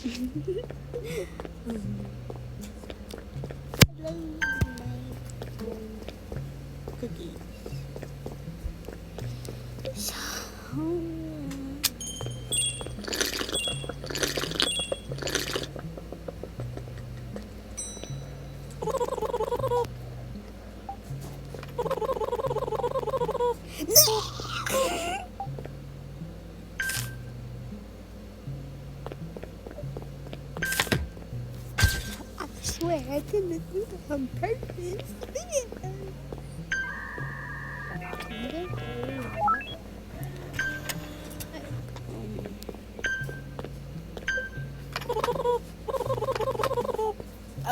Hello, my cookies. So, I swear I didn't do that on purpose.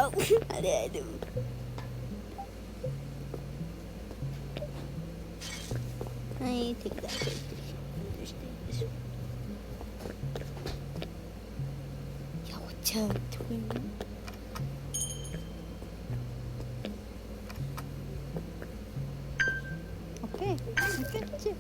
Oh, what did I do? I take that PlayStation. Understand this one. Yo, what's up, twin? Okay, chill.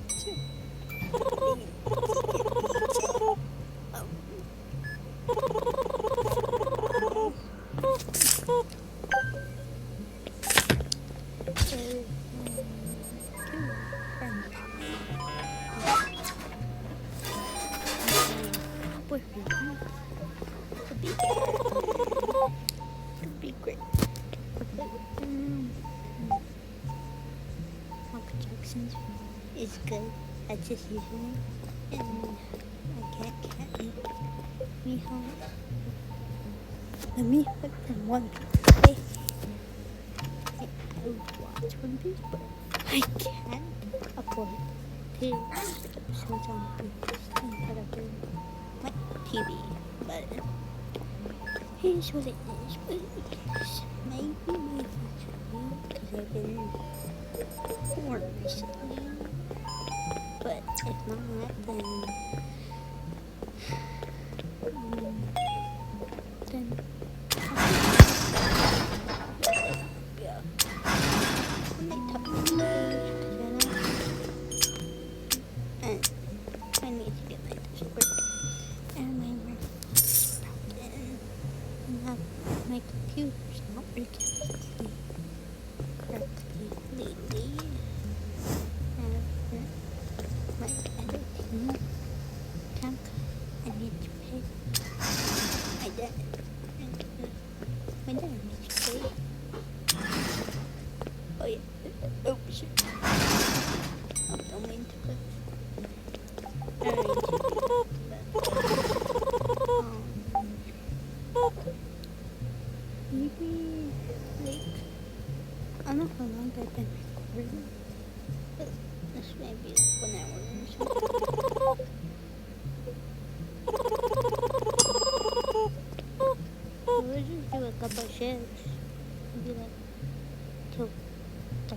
Could be great. Michael Jackson's is good. That's just usually. And my cat me home. Let me put them One Piece. I would watch One Piece, but I can't afford to episodes on instead of my TV. But here's what it is. Maybe my future video because I've been bored recently. But if not, then yeah. I might talk about and I need to get my Discord and my work broken. My computer's not working correctly lately. And my editing tank, I need to pay my dad. My dad needs to pay. Oh yeah. Oh shit. I don't mean to put. Maybe like I don't know how long I've been recording. But this may be like 1 hour or something. We'll just do a couple of shifts. Maybe like till 3,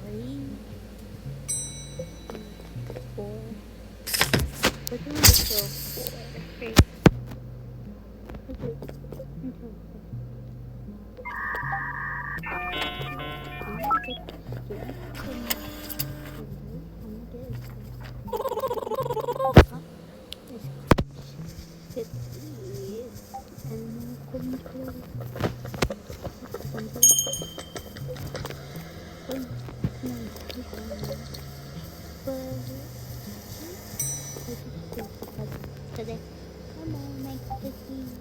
4. We're doing it till 4. Right? Until 4. Today, come on, make cookies.